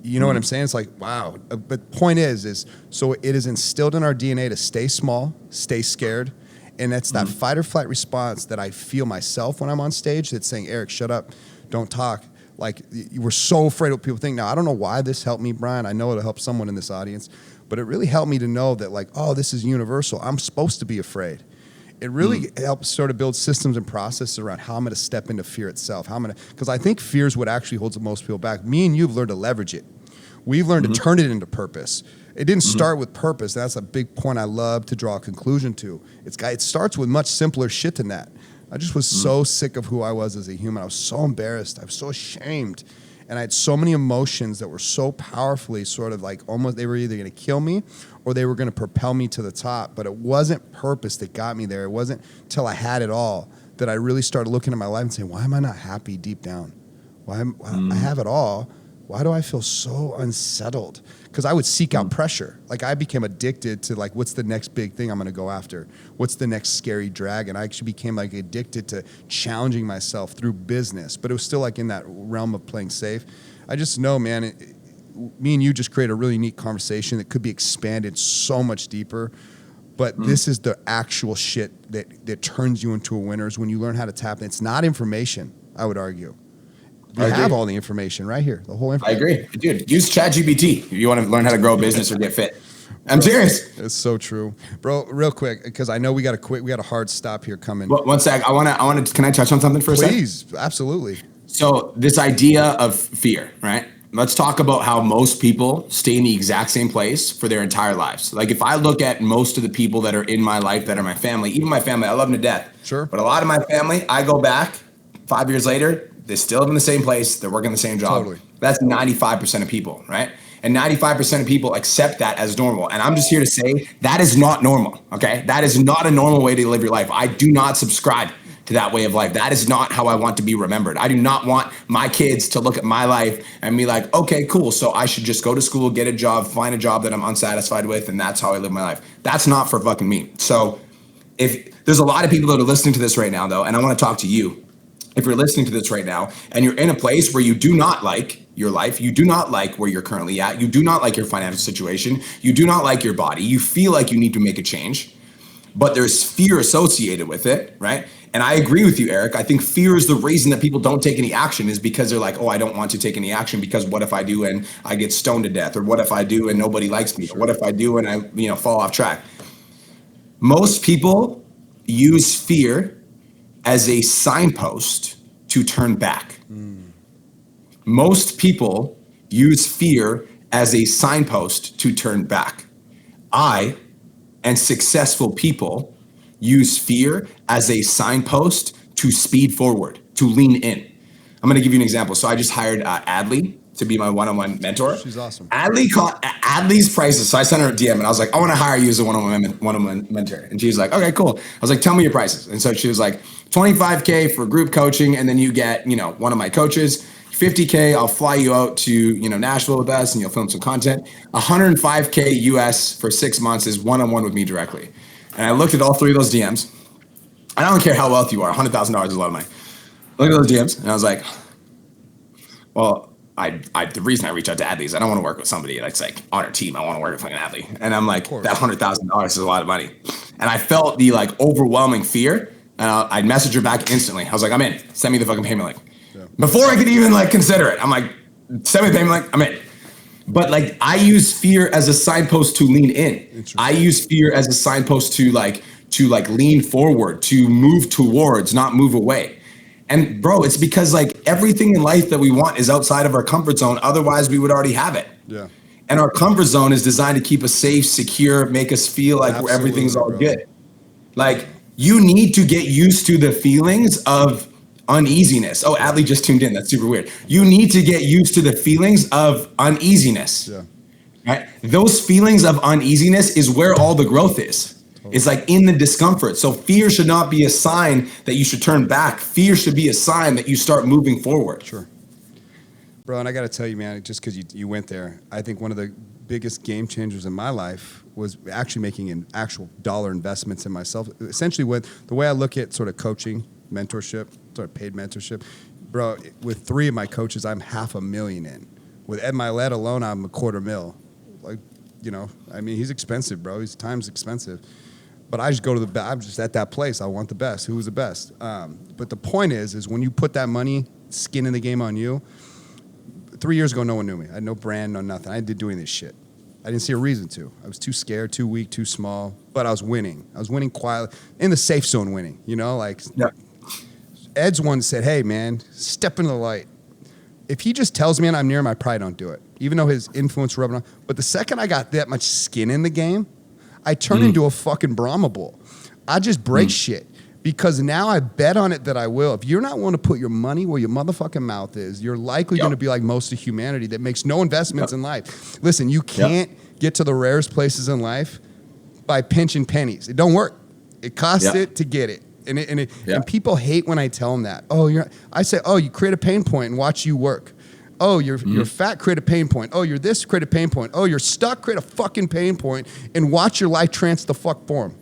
You know what I'm saying? It's like, wow. But point is so it is instilled in our DNA to stay small, stay scared. And that's that fight or flight response that I feel myself when I'm on stage, that's saying, Eric, shut up, don't talk. Like, you were so afraid of what people think. Now, I don't know why this helped me, Brian. I know it'll help someone in this audience, but it really helped me to know that, like, oh, this is universal. I'm supposed to be afraid. It really helps sort of build systems and processes around how I'm going to step into fear itself. Because I think fear is what actually holds most people back. Me and you have learned to leverage it. We've learned to turn it into purpose. It didn't start with purpose. That's a big point I love to draw a conclusion to. It starts with much simpler shit than that. I just was so sick of who I was as a human. I was so embarrassed. I was so ashamed. And I had so many emotions that were so powerfully sort of like almost, they were either going to kill me or they were going to propel me to the top. But it wasn't purpose that got me there. It wasn't till I had it all that I really started looking at my life and saying, why am I not happy deep down? I have it all. Why do I feel so unsettled? Because I would seek out pressure. Like, I became addicted to, like, what's the next big thing I'm going to go after? What's the next scary dragon? I actually became, like, addicted to challenging myself through business. But it was still, like, in that realm of playing safe. I just know, man, me and you just create a really neat conversation that could be expanded so much deeper. But this is the actual shit that turns you into a winner, is when you learn how to tap in. It's not information, I would argue. We have all the information right here. The whole I information. agree. Dude, use ChatGPT if you want to learn how to grow a business or get fit. I'm serious. It's so true, bro. Real quick, because I know we got a hard stop here coming. One sec. Can I touch on something for a second? Please, absolutely. So this idea of fear, right? Let's talk about how most people stay in the exact same place for their entire lives. Like if I look at most of the people that are in my life, that are my family, even my family, I love them to death. Sure. But a lot of my family, I go back 5 years later, they still live in the same place. They're working the same job. Totally. That's 95% of people, right? And 95% of people accept that as normal. And I'm just here to say that is not normal, okay? That is not a normal way to live your life. I do not subscribe to that way of life. That is not how I want to be remembered. I do not want my kids to look at my life and be like, okay, cool. So I should just go to school, get a job, find a job that I'm unsatisfied with, and that's how I live my life. That's not for fucking me. So if there's a lot of people that are listening to this right now, though, and I want to talk to you. If you're listening to this right now and you're in a place where you do not like your life, you do not like where you're currently at, you do not like your financial situation, you do not like your body, you feel like you need to make a change, but there's fear associated with it, right? And I agree with you, Eric. I think fear is the reason that people don't take any action, is because they're like, oh, I don't want to take any action because what if I do and I get stoned to death? Or what if I do and nobody likes me? Or what if I do and I fall off track? Most people use fear as a signpost to turn back. Most people use fear as a signpost to turn back. I and successful people use fear as a signpost to speed forward, to lean in. I'm gonna give you an example. So I just hired Adley to be my one-on-one mentor. She's awesome. Adley's prices. So I sent her a DM and I was like, I want to hire you as a one-on-one mentor. And she was like, okay, cool. I was like, tell me your prices. And so she was like, $25K for group coaching, and then you get, one of my coaches. $50K, I'll fly you out to, Nashville with us and you'll film some content. $105K US for 6 months is one-on-one with me directly. And I looked at all three of those DMs. I don't care how wealthy you are. $100,000 is a lot of money. Look at those DMs. And I was like, well, the reason I reach out to Adley is I don't want to work with somebody that's like on our team. I want to work with fucking Adley. And I'm like, that $100,000 is a lot of money. And I felt the overwhelming fear. And I'd message her back instantly. I was like, I'm in. Send me the fucking payment link. Yeah. Before I could even consider it, I'm like, send me the payment link. I'm in. But I use fear as a signpost to lean in. I use fear as a signpost to lean forward, to move towards, not move away. And bro, it's because everything in life that we want is outside of our comfort zone. Otherwise, we would already have it. Yeah. And our comfort zone is designed to keep us safe, secure, make us feel like everything's all good. You need to get used to the feelings of uneasiness. Oh, Adley just tuned in. That's super weird. You need to get used to the feelings of uneasiness. Yeah. Right? Those feelings of uneasiness is where all the growth is. It's in the discomfort. So fear should not be a sign that you should turn back. Fear should be a sign that you start moving forward. Sure. Bro, and I got to tell you, man, just because you went there, I think one of the biggest game changers in my life was actually making an actual dollar investments in myself. Essentially, the way I look at sort of coaching, mentorship, sort of paid mentorship, bro, with 3 of my coaches, I'm $500,000 in. With Ed Milet alone, I'm $250,000. He's expensive, bro. His time's expensive. But I just go to the best. I'm just at that place. I want the best. Who's the best? But the point is when you put that money, skin in the game on you. 3 years ago, no one knew me. I had no brand, no nothing. I did doing this shit. I didn't see a reason to. I was too scared, too weak, too small. But I was winning. I was winning quietly, in the safe zone winning. Yeah. Ed's one said, hey, man, step into the light. If he just tells me and I'm near him, I probably don't do it, even though his influence rubbing on. But the second I got that much skin in the game, I turn into a fucking Brahma bull. I just break shit because now I bet on it that I will. If you're not willing to put your money where your motherfucking mouth is, you're likely going to be like most of humanity that makes no investments in life. Listen, you can't get to the rarest places in life by pinching pennies. It don't work. It costs it to get it. And people hate when I tell them that. I say, you create a pain point and watch you work. Oh, you're fat, create a pain point. Oh, you're this, create a pain point. Oh, you're stuck, create a fucking pain point and watch your life trance the fuck form.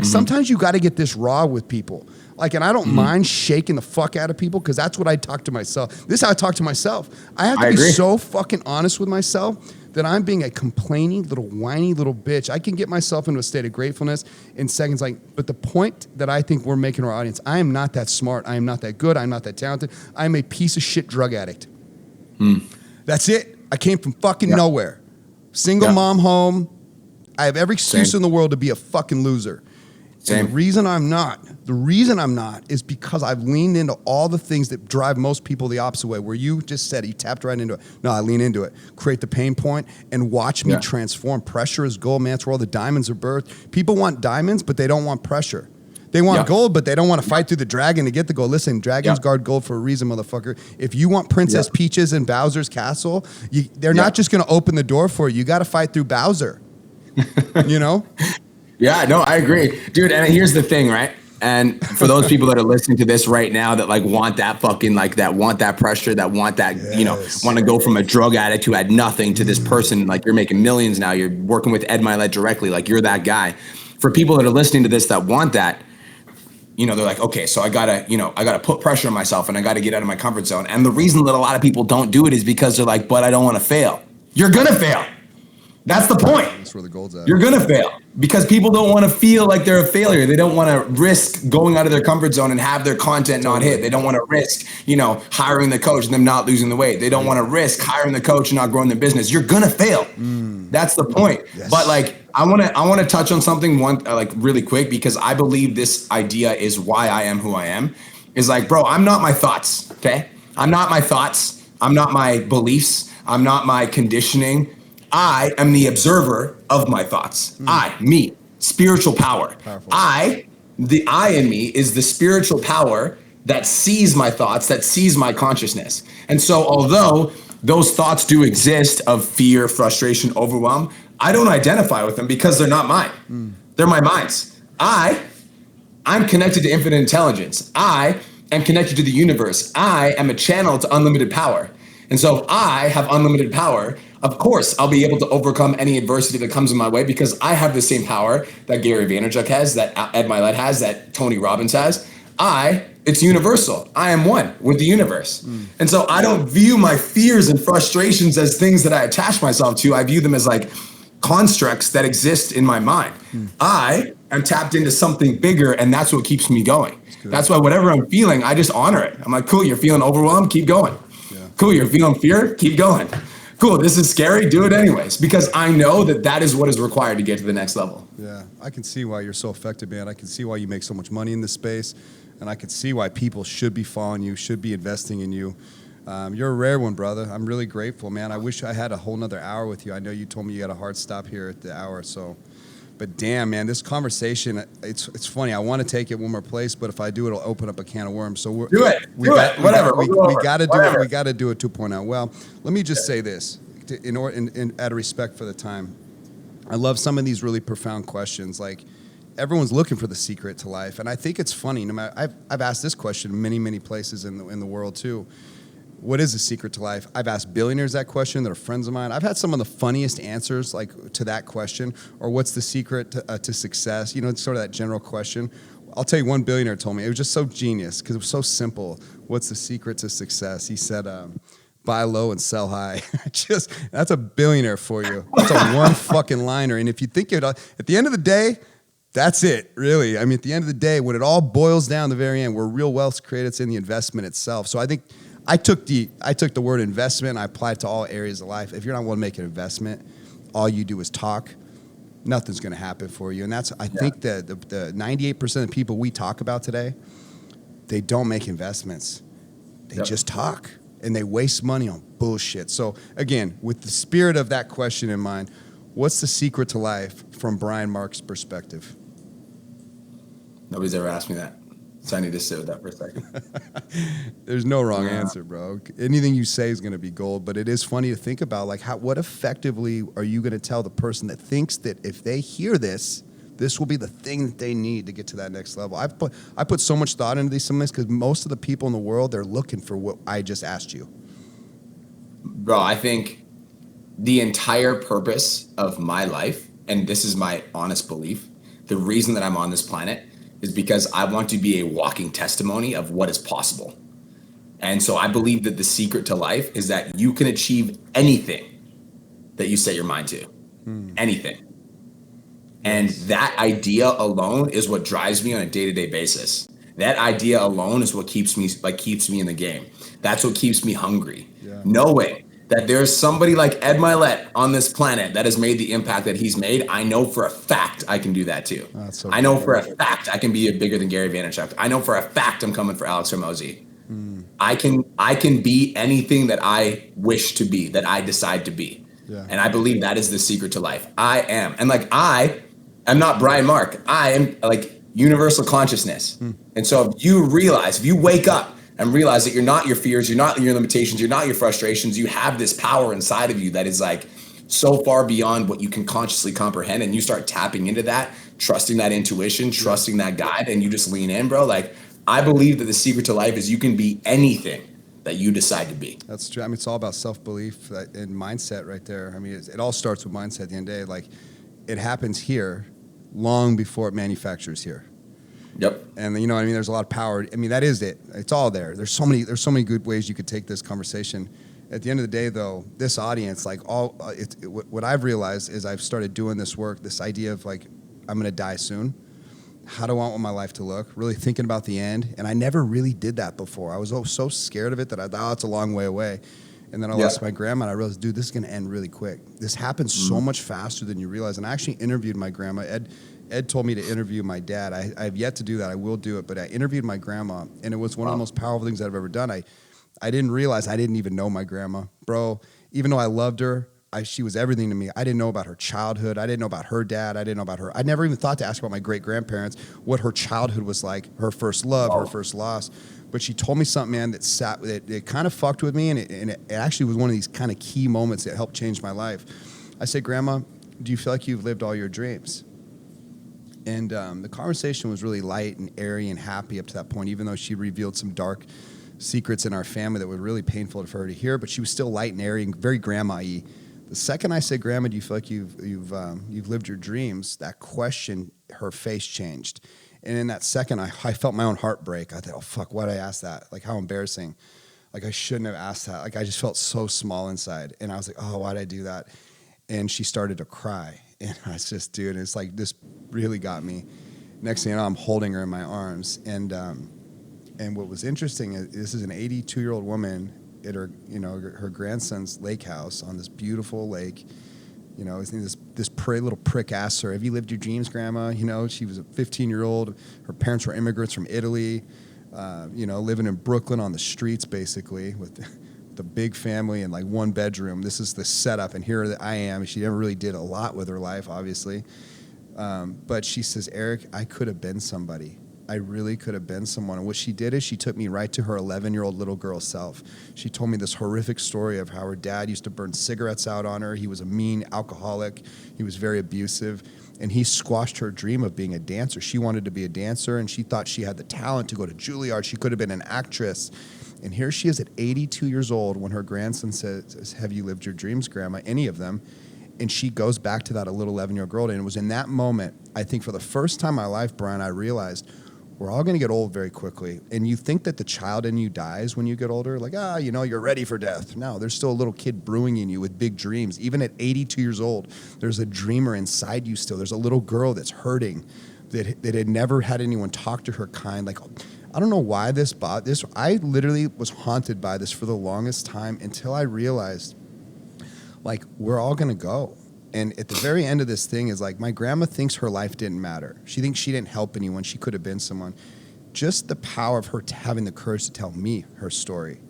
Sometimes you got to get this raw with people. And I don't mind shaking the fuck out of people because that's what I talk to myself. This is how I talk to myself. I have to be so fucking honest with myself that I'm being a complaining little whiny little bitch. I can get myself into a state of gratefulness in seconds. But the point that I think we're making our audience, I am not that smart. I am not that good. I'm not that talented. I'm a piece of shit drug addict. That's it. I came from fucking nowhere. Single mom home. I have every excuse in the world to be a fucking loser. And the reason I'm not is because I've leaned into all the things that drive most people the opposite way, where you just said it, you tapped right into it. No, I lean into it. Create the pain point and watch me transform. Pressure is gold, man. That's where all the diamonds are birthed. People want diamonds, but they don't want pressure. They want gold, but they don't want to fight through the dragon to get the gold. Listen, dragons guard gold for a reason, motherfucker. If you want Princess Peaches in Bowser's castle, they're not just going to open the door for you. You got to fight through Bowser. You know? Yeah, no, I agree. Dude, and here's the thing, right? And for those people that are listening to this right now that like want that fucking like that want that pressure, that want that, you know, want to go from a drug addict who had nothing to this person, like you're making millions now, you're working with Ed Milet directly, like you're that guy. For people that are listening to this that want that, you know, they're like, okay, so I gotta put pressure on myself and I gotta get out of my comfort zone. And the reason that a lot of people don't do it is because they're like, but I don't want to fail. You're gonna fail. That's the point. That's where the gold's at. You're going to fail because people don't want to feel like they're a failure. They don't want to risk going out of their comfort zone and have their content not hit. They don't want to risk, you know, hiring the coach and them not losing the weight. They don't want to risk hiring the coach and not growing their business. You're going to fail. That's the point. Yes. But like, I want to touch on something like really quick, because I believe this idea is why I am who I am. Is like, bro, I'm not my thoughts. Okay. I'm not my thoughts. I'm not my beliefs. I'm not my conditioning. I am the observer of my thoughts. Me, spiritual power. Powerful. The I in me is the spiritual power that sees my thoughts, that sees my consciousness. And so although those thoughts do exist of fear, frustration, overwhelm, I don't identify with them because they're not mine. They're my mind's. I'm connected to infinite intelligence. I am connected to the universe. I am a channel to unlimited power. And so if I have unlimited power, of course, I'll be able to overcome any adversity that comes in my way because I have the same power that Gary Vaynerchuk has, that Ed Milet has, that Tony Robbins has. It's universal. I am one with the universe. And so I don't view my fears and frustrations as things that I attach myself to. I view them as like constructs that exist in my mind. I am tapped into something bigger, and that's what keeps me going. That's why whatever I'm feeling, I just honor it. I'm like, cool, you're feeling overwhelmed? Keep going. Cool, you're feeling fear? Keep going. Cool, this is scary, do it anyways, because I know that that is what is required to get to the next level. Yeah, I can see why you're so effective, man. I can see why you make so much money in this space, and I can see why people should be following you, should be investing in you. You're a rare one, brother. I'm really grateful, man. I wish I had a whole nother hour with you. I know you told me you got a hard stop here at the hour, so. But damn, man, this conversation, it's funny. I want to take it one more place, but if I do, it'll open up a can of worms. So do it. We got to do it. We got to do it 2.0. Well, let me just say this, out of respect for the time. I love some of these really profound questions. Like, everyone's looking for the secret to life, and I think it's funny. No matter, I've asked this question in many places in the world too. What is the secret to life? I've asked billionaires that question that are friends of mine. I've had some of the funniest answers like to that question, or what's the secret to success? You know, it's sort of that general question. I'll tell you, one billionaire told me, it was just so genius because it was so simple. What's the secret to success? He said, buy low and sell high. That's a billionaire for you. That's a one fucking liner. And if you think at the end of the day, that's it, really. I mean, at the end of the day, when it all boils down to the very end, where real wealth's created, it's in the investment itself. So I think I took the word investment and I applied it to all areas of life. If you're not willing to make an investment, all you do is talk, nothing's going to happen for you. And that's, I think the 98% of people we talk about today, they don't make investments. They just talk and they waste money on bullshit. So again, with the spirit of that question in mind, what's the secret to life from Brian Mark's perspective? Nobody's ever asked me that. So I need to sit with that for a second. There's no wrong answer, bro. Anything you say is going to be gold, but it is funny to think about, like, what effectively are you going to tell the person that thinks that if they hear this, this will be the thing that they need to get to that next level? I put so much thought into some of this because most of the people in the world, they're looking for what I just asked you. Bro, I think the entire purpose of my life, and this is my honest belief, the reason that I'm on this planet is because I want to be a walking testimony of what is possible. And so I believe that the secret to life is that you can achieve anything that you set your mind to. Anything. And that idea alone is what drives me on a day-to-day basis. That idea alone is what keeps me in the game. That's what keeps me hungry. Yeah. Knowing that there's somebody like Ed Milet on this planet that has made the impact that he's made, I know for a fact I can do that too. That's so I know cool. for a fact I can be bigger than Gary Vaynerchuk. I know for a fact I'm coming for Alex Hormozi. I can be anything that I wish to be, that I decide to be. Yeah. And I believe that is the secret to life. I am. And like I am not Brian Mark. I am like universal consciousness. And so if you wake up and realize that you're not your fears, you're not your limitations, you're not your frustrations, you have this power inside of you that is like so far beyond what you can consciously comprehend, and you start tapping into that, trusting that intuition, trusting that guide, and you just lean in, bro. Like, I believe that the secret to life is you can be anything that you decide to be. That's true. I mean, it's all about self-belief and mindset right there. I mean, it all starts with mindset at the end of the day. Like, it happens here long before it manufactures here. Yep. And you know what I mean? There's a lot of power. I mean, that is it. It's all there. There's so many good ways you could take this conversation. At the end of the day, though, this audience, like what I've realized is I've started doing this work, this idea of like, I'm going to die soon. How do I want my life to look? Really thinking about the end. And I never really did that before. I was so scared of it that I thought, it's a long way away. And then I lost my grandma, and I realized, dude, this is going to end really quick. This happens so much faster than you realize. And I actually interviewed my grandma. Ed told me to interview my dad. I have yet to do that. I will do it. But I interviewed my grandma, and it was one of the most powerful things I've ever done. I didn't realize I didn't even know my grandma. Bro, even though I loved her, she was everything to me. I didn't know about her childhood. I didn't know about her dad. I didn't know about her. I never even thought to ask about my great-grandparents, what her childhood was like, her first love, her first loss. But she told me something, man, that kind of fucked with me, and it actually was one of these kind of key moments that helped change my life. I said, Grandma, do you feel like you've lived all your dreams? And the conversation was really light and airy and happy up to that point, even though she revealed some dark secrets in our family that were really painful for her to hear, but she was still light and airy and very grandma-y. The second I said, Grandma, do you feel like you've lived your dreams? That question, her face changed. And in that second, I felt my own heart break. I thought, oh, fuck, why'd I ask that? Like, how embarrassing. Like, I shouldn't have asked that. Like, I just felt so small inside. And I was like, oh, why'd I do that? And she started to cry. And I was just, dude, it's like, this really got me. Next thing you know, I'm holding her in my arms. And what was interesting is this is an 82-year-old woman at her grandson's lake house on this beautiful lake. You know, this little prick asked her, have you lived your dreams, Grandma? You know, she was a 15-year-old. Her parents were immigrants from Italy, living in Brooklyn on the streets, basically, with the big family and like one bedroom. This is the setup, and here I am. She never really did a lot with her life, obviously. But she says, Eric, I could have been somebody. I really could have been someone. And what she did is she took me right to her 11-year-old little girl self. She told me this horrific story of how her dad used to burn cigarettes out on her. He was a mean alcoholic. He was very abusive. And he squashed her dream of being a dancer. She wanted to be a dancer, and she thought she had the talent to go to Juilliard. She could have been an actress. And here she is at 82 years old when her grandson says, have you lived your dreams, Grandma? Any of them? And she goes back to that little 11-year-old girl. And it was in that moment, I think for the first time in my life, Brian, I realized we're all going to get old very quickly. And you think that the child in you dies when you get older. Like, you're ready for death. No, there's still a little kid brewing in you with big dreams. Even at 82 years old, there's a dreamer inside you still. There's a little girl that's hurting that had never had anyone talk to her kind. Like, I don't know why this. I literally was haunted by this for the longest time until I realized, like, we're all going to go. And at the very end of this thing is like, my grandma thinks her life didn't matter. She thinks she didn't help anyone. She could have been someone. Just the power of her having the courage to tell me her story.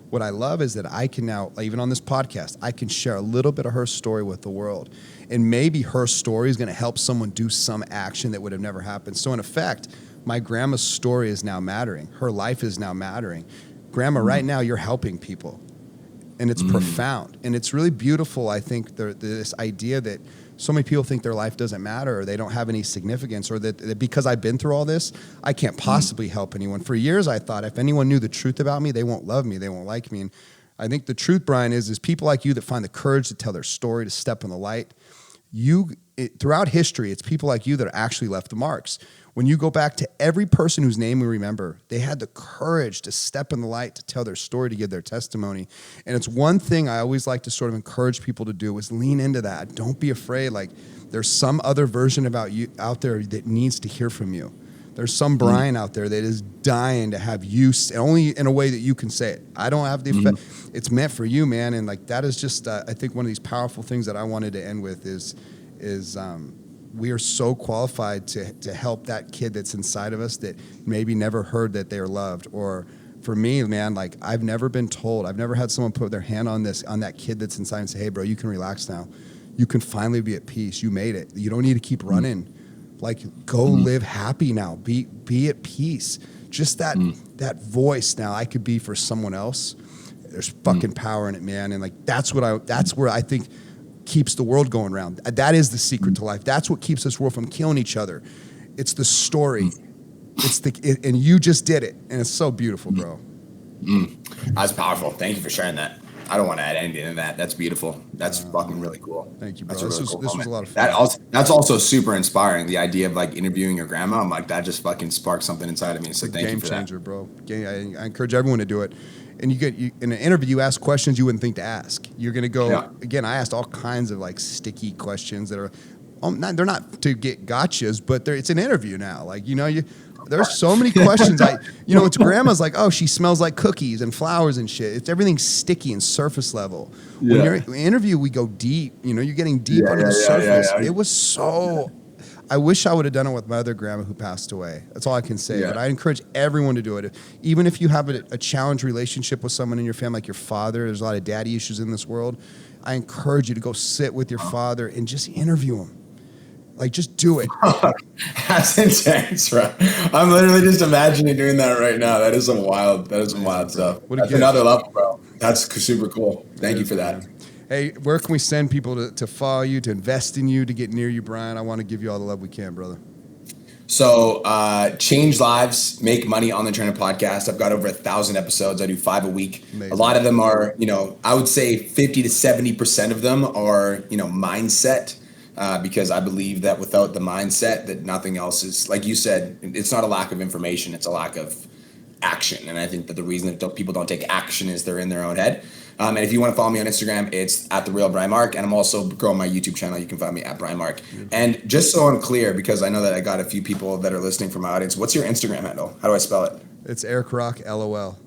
What I love is that I can now, even on this podcast, I can share a little bit of her story with the world. And maybe her story is going to help someone do some action that would have never happened. So in effect, my grandma's story is now mattering. Her life is now mattering. Grandma, right now, you're helping people. And it's profound. And it's really beautiful, I think, this idea that so many people think their life doesn't matter or they don't have any significance, or that because I've been through all this, I can't possibly help anyone. For years, I thought if anyone knew the truth about me, they won't love me, they won't like me. And I think the truth, Brian, is people like you that find the courage to tell their story, to step in the light. Throughout history, it's people like you that actually left the marks. when you go back to every person whose name we remember, they had the courage to step in the light, to tell their story, to give their testimony. And it's one thing I always like to sort of encourage people to do is lean into that. Don't be afraid. Like, there's some other version about you out there that needs to hear from you. There's some Brian out there that is dying to have you, only in a way that you can say it. I don't have the effect. It's meant for you, man. And like, that is just, I think one of these powerful things that I wanted to end with is we are so qualified to help that kid that's inside of us that maybe never heard that they are loved. Or for me, man, like, I've never been told, I've never had someone put their hand on that kid that's inside and say, hey bro, you can relax now. You can finally be at peace. You made it. You don't need to keep running. Like, go live happy now. Be at peace. Just that voice now I could be for someone else. There's fucking power in it, man. And like, that's where I think keeps the world going round. That is the secret to life. That's what keeps this world from killing each other. It's the story. And you just did it. And it's so beautiful, bro. That's powerful. Thank you for sharing that. I don't want to add anything to that. That's beautiful. That's fucking really cool. Thank you, bro. That's This cool was a lot of fun. That's also super inspiring. The idea of like interviewing your grandma, I'm like, that just fucking sparked something inside of me. So thank you for that. Game changer, bro. I encourage everyone to do it. And in an interview, you ask questions you wouldn't think to ask. You're going to go, again, I asked all kinds of like sticky questions that are, they're not to get gotchas, but it's an interview now. Like, there's so many questions. It's grandma's like, oh, she smells like cookies and flowers and shit. It's everything's sticky and surface level. When you're in an interview, we go deep. You're getting deep under the surface. It was so. I wish I would have done it with my other grandma who passed away. That's all I can say. But I encourage everyone to do it. Even if you have a challenged relationship with someone in your family, like your father, there's a lot of daddy issues in this world. I encourage you to go sit with your father and just interview him. Like, just do it. That's intense, bro. I'm literally just imagining doing that right now. That is some wild stuff. That's another level, bro. That's super cool. Thank you for that. Hey, where can we send people to follow you, to invest in you, to get near you, Brian? I want to give you all the love we can, brother. So, change lives, make money on the Trainer podcast. I've got over 1,000 episodes. I do 5 a week. Amazing. A lot of them are, I would say 50 to 70% of them are, mindset. Because I believe that without the mindset, that nothing else is, like you said, it's not a lack of information, it's a lack of action. And I think that the reason that people don't take action is they're in their own head. And if you want to follow me on Instagram, it's @TheRealBrianMark. And I'm also growing my YouTube channel. You can find me @BrianMark. And just so I'm clear, because I know that I got a few people that are listening from my audience, what's your Instagram handle? How do I spell it? It's Eric Rock, LOL.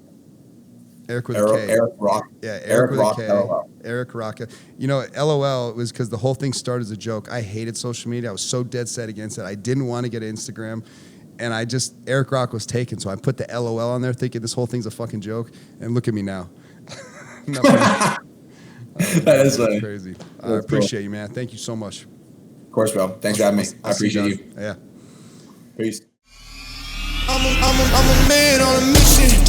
Eric with a K. Eric Rock. Yeah, Eric with Rock, a K. LOL. Eric Rock. LOL was because the whole thing started as a joke. I hated social media. I was so dead set against it. I didn't want to get Instagram. And Eric Rock was taken. So I put the LOL on there thinking this whole thing's a fucking joke. And look at me now. That is funny. Crazy. I appreciate you, man. Thank you so much. Of course, bro. Thanks for having me. I appreciate you. Yeah. Peace. I'm a man on a mission.